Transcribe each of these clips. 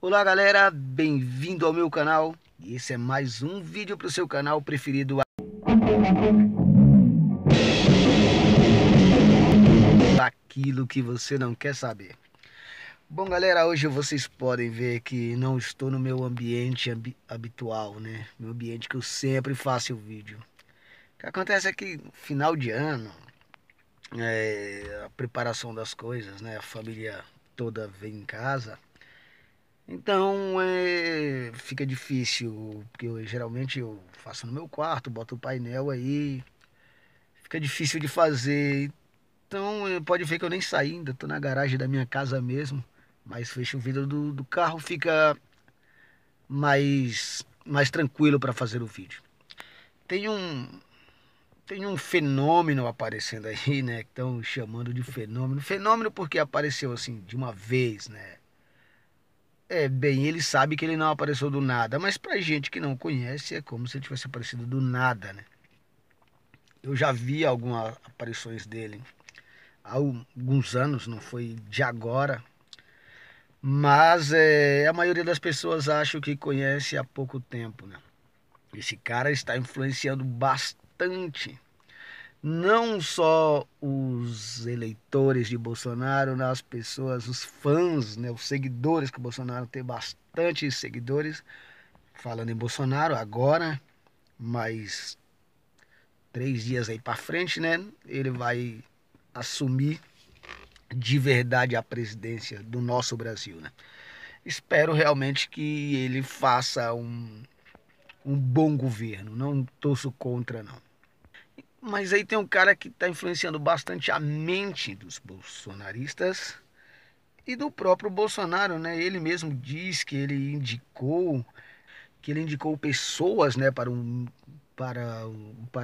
Olá galera, bem-vindo ao meu canal e esse é mais um vídeo para o seu canal preferido, aquilo que você não quer saber. Bom galera, hoje vocês podem ver que não estou no meu ambiente habitual, né? Meu ambiente que eu sempre faço o vídeo. O que acontece é que final de ano, a preparação das coisas, né? A família toda vem em casa. Então fica difícil, porque geralmente eu faço no meu quarto, boto o painel aí, fica difícil de fazer. Então pode ver que eu nem saí ainda, tô na garagem da minha casa mesmo, mas fecho o vidro do carro, fica mais tranquilo para fazer o vídeo. Tem um, tem um fenômeno aparecendo aí, né, que estão chamando de fenômeno. Fenômeno porque apareceu assim de uma vez, né? Bem, ele sabe que ele não apareceu do nada, mas pra gente que não conhece é como se ele tivesse aparecido do nada, né? Eu já vi algumas aparições dele há alguns anos, não foi de agora, mas a maioria das pessoas acha que conhece há pouco tempo, né? Esse cara está influenciando bastante, não só os eleitores de Bolsonaro, né, as pessoas, os fãs, né, os seguidores, que o Bolsonaro tem bastante seguidores. Falando em Bolsonaro, agora, mais 3 dias aí para frente, né? Ele vai assumir de verdade a presidência do nosso Brasil, né? Espero realmente que ele faça um bom governo. Não torço contra, não. Mas aí tem um cara que está influenciando bastante a mente dos bolsonaristas e do próprio Bolsonaro, né? Ele mesmo diz que ele indicou pessoas, né, para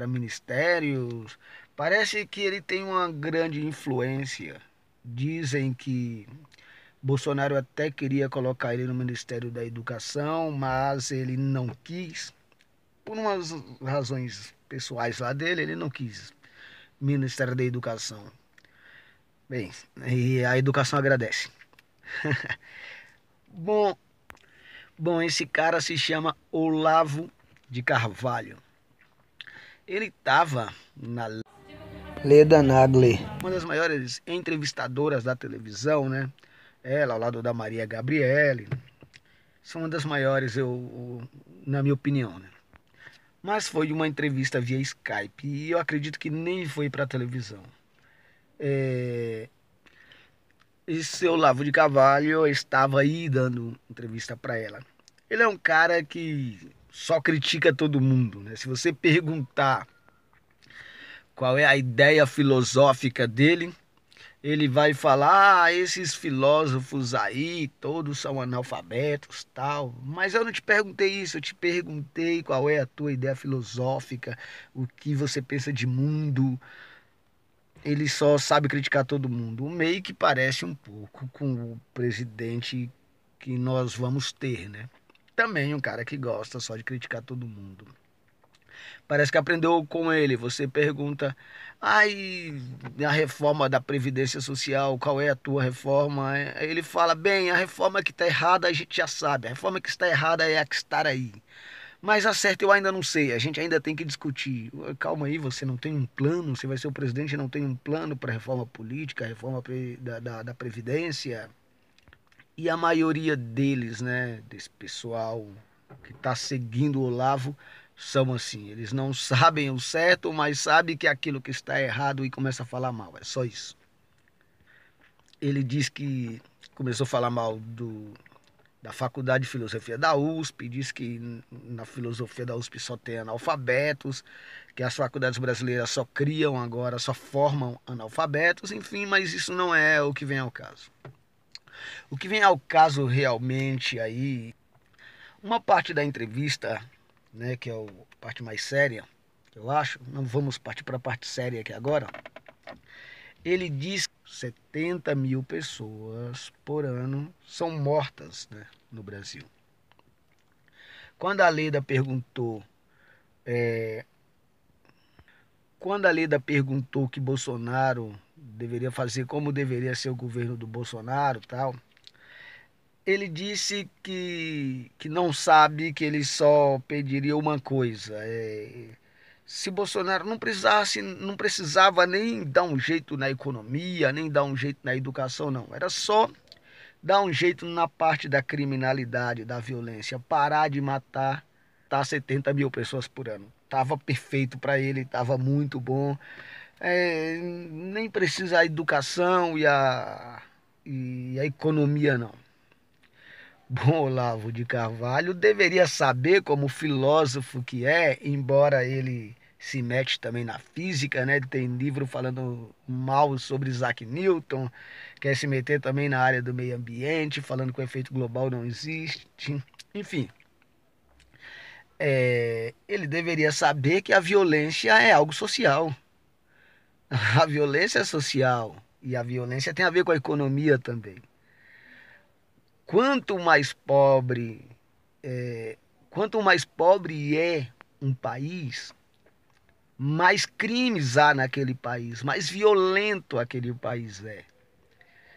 ministérios. Parece que ele tem uma grande influência. Dizem que Bolsonaro até queria colocar ele no Ministério da Educação, mas ele não quis. Por umas razões pessoais lá dele, ele não quis Ministério da Educação. Bem, e a educação agradece. Bom, bom, esse cara se chama Olavo de Carvalho. Ele estava na Leda Nagli, uma das maiores entrevistadoras da televisão, né? Ela, ao lado da Maria Gabriele, são uma das maiores, na minha opinião, né? Mas foi uma entrevista via Skype e eu acredito que nem foi para televisão. É, esse Olavo de Carvalho estava aí dando entrevista para ela. Ele é um cara que só critica todo mundo, né? Se você perguntar qual é a ideia filosófica dele, ele vai falar: esses filósofos aí, todos são analfabetos, tal. Mas eu não te perguntei isso, eu te perguntei qual é a tua ideia filosófica, o que você pensa de mundo. Ele só sabe criticar todo mundo. O meio que parece um pouco com o presidente que nós vamos ter, né? Também um cara que gosta só de criticar todo mundo. Parece que aprendeu com ele. Você pergunta: ai, a reforma da Previdência Social, qual é a tua reforma? Aí ele fala: bem, a reforma que está errada a gente já sabe. A reforma que está errada é a que está aí. Mas a certa eu ainda não sei. A gente ainda tem que discutir. Calma aí, você não tem um plano? Você vai ser o presidente e não tem um plano para a reforma política, a reforma da Previdência? E a maioria deles, né, desse pessoal que está seguindo o Olavo, são assim. Eles não sabem o certo, mas sabem que aquilo que está errado e começa a falar mal. É só isso. Ele diz que começou a falar mal da Faculdade de Filosofia da USP, diz que na filosofia da USP só tem analfabetos, que as faculdades brasileiras só criam agora, só formam analfabetos, enfim, mas isso não é o que vem ao caso. O que vem ao caso realmente aí, uma parte da entrevista, né, que é a parte mais séria, eu acho, não vamos partir para a parte séria aqui agora, ele diz que 70 mil pessoas por ano são mortas, né, no Brasil. Quando a Leda perguntou, quando a Leda perguntou que Bolsonaro deveria fazer, como deveria ser o governo do Bolsonaro, tal, Ele disse que não sabe, que ele só pediria uma coisa. Se Bolsonaro não precisava nem dar um jeito na economia, nem dar um jeito na educação, não. Era só dar um jeito na parte da criminalidade, da violência, parar de matar, 70 mil pessoas por ano. Tava perfeito para ele, tava muito bom. Nem precisa a educação e a economia, não. Bom, Olavo de Carvalho deveria saber, como filósofo que é, embora ele se mete também na física, né? Tem livro falando mal sobre Isaac Newton, quer se meter também na área do meio ambiente, falando que o efeito global não existe. Enfim, ele deveria saber que a violência é algo social. A violência é social e a violência tem a ver com a economia também. Quanto mais pobre quanto mais pobre é um país, mais crimes há naquele país, mais violento aquele país é.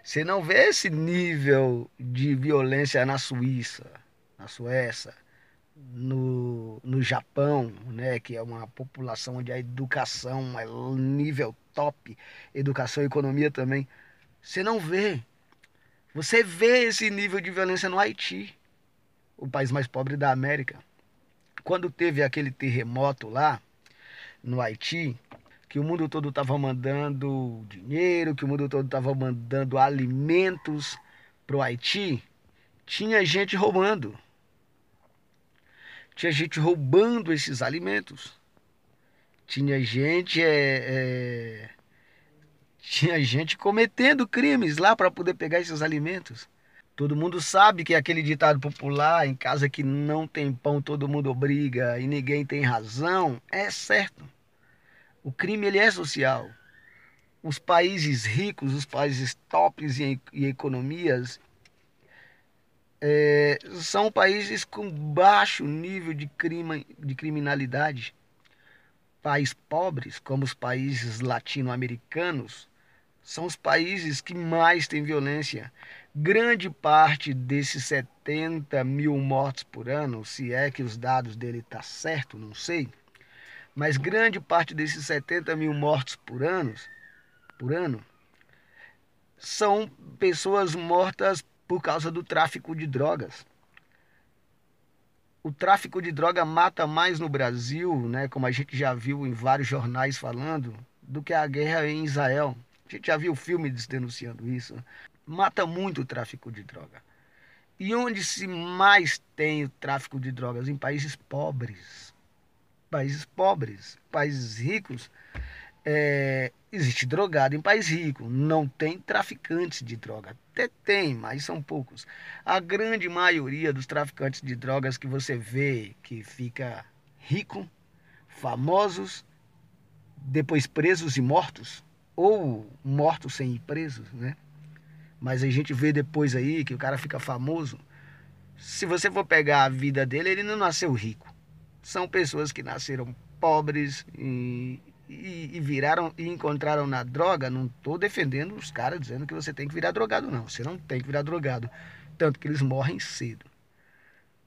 Você não vê esse nível de violência na Suíça, na Suécia, no Japão, né, que é uma população onde a educação é nível top, educação e economia também. Você não vê. Você vê esse nível de violência no Haiti, o país mais pobre da América. Quando teve aquele terremoto lá no Haiti, que o mundo todo estava mandando dinheiro, que o mundo todo estava mandando alimentos para o Haiti, tinha gente roubando. Tinha gente roubando esses alimentos. Tinha gente, tinha gente cometendo crimes lá para poder pegar esses alimentos. Todo mundo sabe que aquele ditado popular, em casa que não tem pão, todo mundo briga e ninguém tem razão, é certo. O crime ele é social. Os países ricos, os países tops em economias, são países com baixo nível de criminalidade. Países pobres, como os países latino-americanos, são os países que mais têm violência. Grande parte desses 70 mil mortos por ano, se é que os dados dele estão certos, não sei, mas grande parte desses 70 mil mortos por ano são pessoas mortas por causa do tráfico de drogas. O tráfico de droga mata mais no Brasil, né, como a gente já viu em vários jornais falando, do que a guerra em Israel. A gente já viu filmes denunciando isso. Mata muito o tráfico de droga. E onde se mais tem o tráfico de drogas? Em países pobres. Países pobres. Países ricos, existe drogado em país rico. Não tem traficantes de droga. Até tem, mas são poucos. A grande maioria dos traficantes de drogas que você vê que fica rico, famosos, depois presos e mortos, ou mortos sem ir presos, né? Mas a gente vê depois aí que o cara fica famoso. Se você for pegar a vida dele, ele não nasceu rico. São pessoas que nasceram pobres e viraram e encontraram na droga. Não estou defendendo os caras dizendo que você tem que virar drogado, não. Você não tem que virar drogado. Tanto que eles morrem cedo.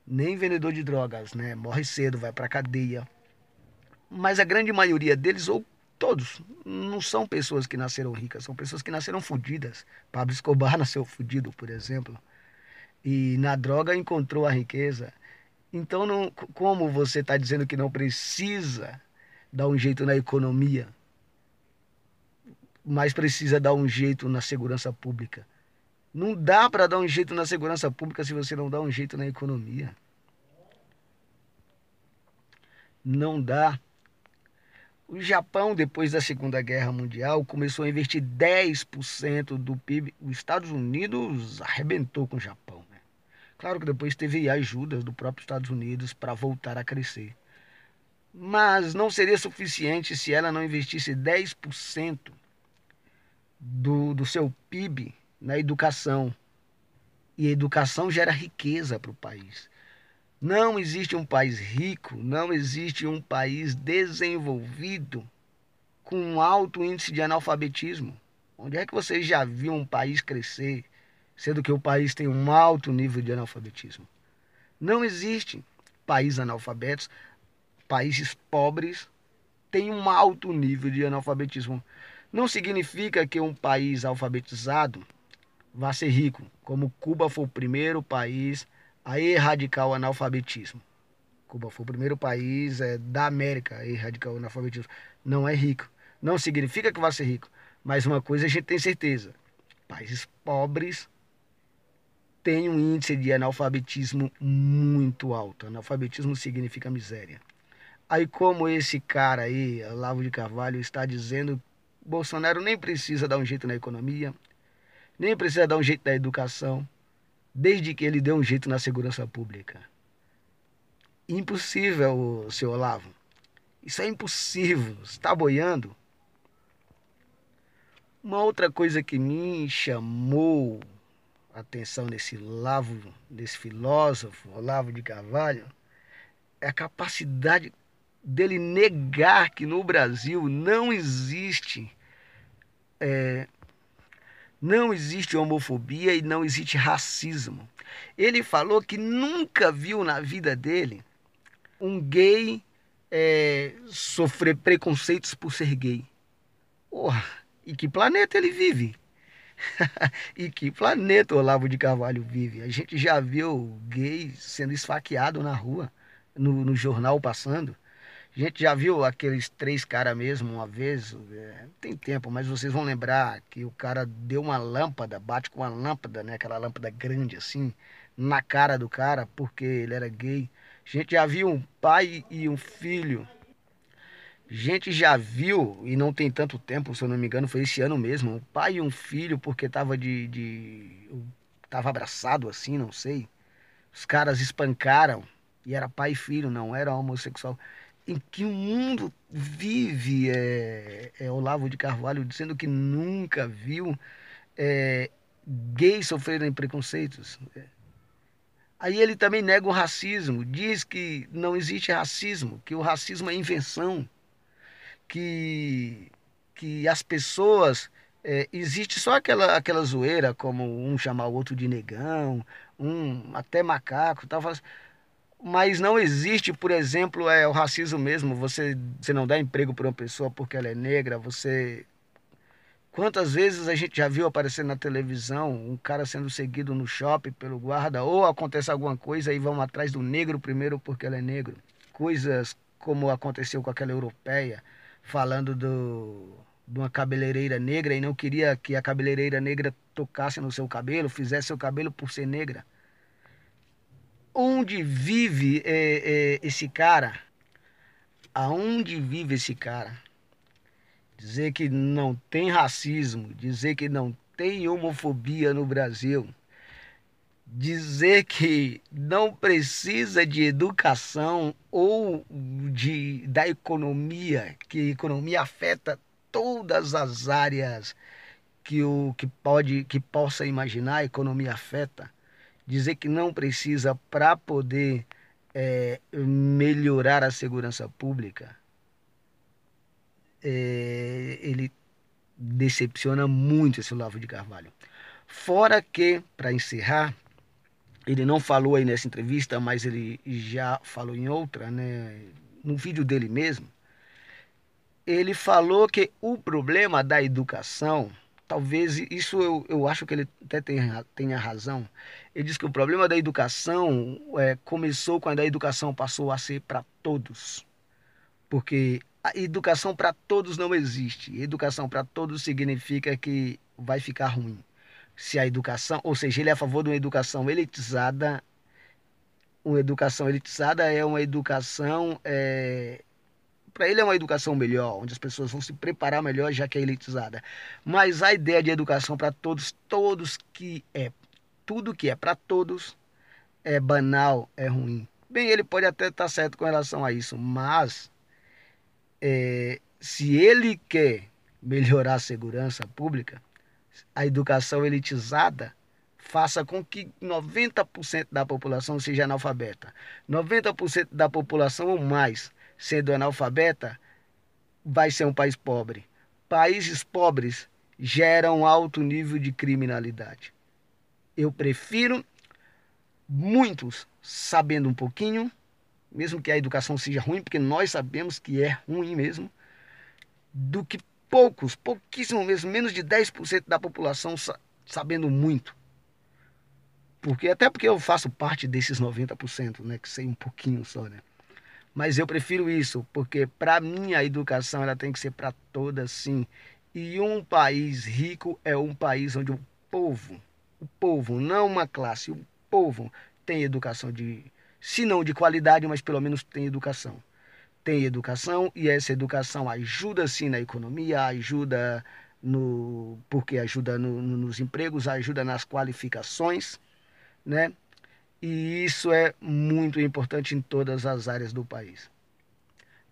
Nem vendedor de drogas, né? Morre cedo, vai pra cadeia. Mas a grande maioria deles, ou todos, não são pessoas que nasceram ricas, são pessoas que nasceram fodidas. Pablo Escobar nasceu fodido, por exemplo. E na droga encontrou a riqueza. Então, não, como você está dizendo que não precisa dar um jeito na economia, mas precisa dar um jeito na segurança pública? Não dá para dar um jeito na segurança pública se você não dá um jeito na economia. Não dá. O Japão, depois da Segunda Guerra Mundial, começou a investir 10% do PIB. Os Estados Unidos arrebentou com o Japão, né? Claro que depois teve ajudas do próprio Estados Unidos para voltar a crescer. Mas não seria suficiente se ela não investisse 10% do seu PIB na educação. E a educação gera riqueza para o país. Não existe um país rico, não existe um país desenvolvido com um alto índice de analfabetismo. Onde é que você já viu um país crescer sendo que o país tem um alto nível de analfabetismo. Não existe país analfabetos, países pobres têm um alto nível de analfabetismo. Não significa que um país alfabetizado vá ser rico, como Cuba foi o primeiro país a erradicar o analfabetismo. Cuba foi o primeiro país da América a erradicar o analfabetismo. Não é rico. Não significa que vai ser rico. Mas uma coisa a gente tem certeza: países pobres têm um índice de analfabetismo muito alto. Analfabetismo significa miséria. Aí, como esse cara aí, Olavo de Carvalho, está dizendo, Bolsonaro nem precisa dar um jeito na economia, nem precisa dar um jeito na educação, desde que ele dê um jeito na segurança pública. Impossível, seu Olavo. Isso é impossível. Você está boiando? Uma outra coisa que me chamou a atenção desse filósofo, Olavo de Carvalho, é a capacidade dele negar que no Brasil não existe homofobia e não existe racismo. Ele falou que nunca viu na vida dele um gay sofrer preconceitos por ser gay. Porra, e que planeta ele vive? E que planeta o Olavo de Carvalho vive? A gente já viu gay sendo esfaqueado na rua, no jornal passando. A gente já viu aqueles 3 caras mesmo uma vez, tem tempo, mas vocês vão lembrar que o cara deu uma lâmpada, bate com uma lâmpada, né, aquela lâmpada grande assim, na cara do cara, porque ele era gay. A gente já viu um pai e um filho. A gente já viu, e não tem tanto tempo, se eu não me engano, foi esse ano mesmo, um pai e um filho, porque tava abraçado assim, não sei. Os caras espancaram, e era pai e filho, não era homossexual. Em que mundo vive Olavo de Carvalho dizendo que nunca viu gays sofrerem preconceitos? Aí ele também nega o racismo, diz que não existe racismo, que o racismo é invenção, que, que as pessoas. Existe só aquela zoeira, como um chamar o outro de negão, um até macaco, tal, mas não existe, por exemplo, o racismo mesmo. Você não dá emprego para uma pessoa porque ela é negra. Quantas vezes a gente já viu aparecer na televisão um cara sendo seguido no shopping pelo guarda, ou acontece alguma coisa e vão atrás do negro primeiro porque ele é negro. Coisas como aconteceu com aquela europeia, falando de uma cabeleireira negra e não queria que a cabeleireira negra tocasse no seu cabelo, fizesse seu cabelo por ser negra. Onde vive esse cara? Aonde vive esse cara? Dizer que não tem racismo, dizer que não tem homofobia no Brasil, dizer que não precisa de educação ou da economia, que a economia afeta todas as áreas que possa imaginar, a economia afeta. Dizer que não precisa para poder melhorar a segurança pública, ele decepciona muito esse Olavo de Carvalho. Fora que, para encerrar, ele não falou aí nessa entrevista, mas ele já falou em outra, né? No vídeo dele mesmo, ele falou que o problema da educação, talvez isso eu acho que ele até tenha razão. Ele diz que o problema da educação começou quando a educação passou a ser para todos. Porque a educação para todos não existe. Educação para todos significa que vai ficar ruim. Se a educação, ou seja, ele é a favor de uma educação elitizada. Uma educação elitizada é uma educação para ele é uma educação melhor, onde as pessoas vão se preparar melhor, já que é elitizada. Mas a ideia de educação para todos, tudo que é para todos, é banal, é ruim. Bem, ele pode até estar certo com relação a isso, mas se ele quer melhorar a segurança pública, a educação elitizada faça com que 90% da população seja analfabeta. 90% da população ou mais sendo analfabeta, vai ser um país pobre. Países pobres geram alto nível de criminalidade. Eu prefiro muitos sabendo um pouquinho, mesmo que a educação seja ruim, porque nós sabemos que é ruim mesmo, do que pouquíssimo mesmo, menos de 10% da população sabendo muito. Até porque eu faço parte desses 90%, né, que sei um pouquinho só, né? Mas eu prefiro isso, porque para mim a educação ela tem que ser para todas, sim. E um país rico é um país onde o povo, não uma classe, o povo tem educação se não de qualidade, mas pelo menos tem educação. Tem educação e essa educação ajuda sim na economia, ajuda porque ajuda nos empregos, ajuda nas qualificações, né? E isso é muito importante em todas as áreas do país.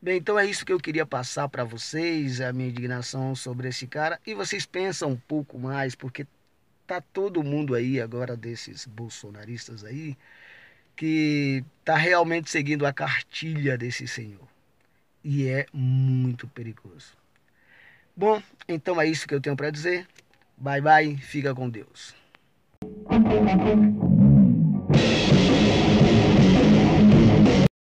Bem, então é isso que eu queria passar para vocês, a minha indignação sobre esse cara. E vocês pensam um pouco mais, porque tá todo mundo aí agora desses bolsonaristas aí, que tá realmente seguindo a cartilha desse senhor. E é muito perigoso. Bom, então é isso que eu tenho para dizer. Bye bye, fica com Deus.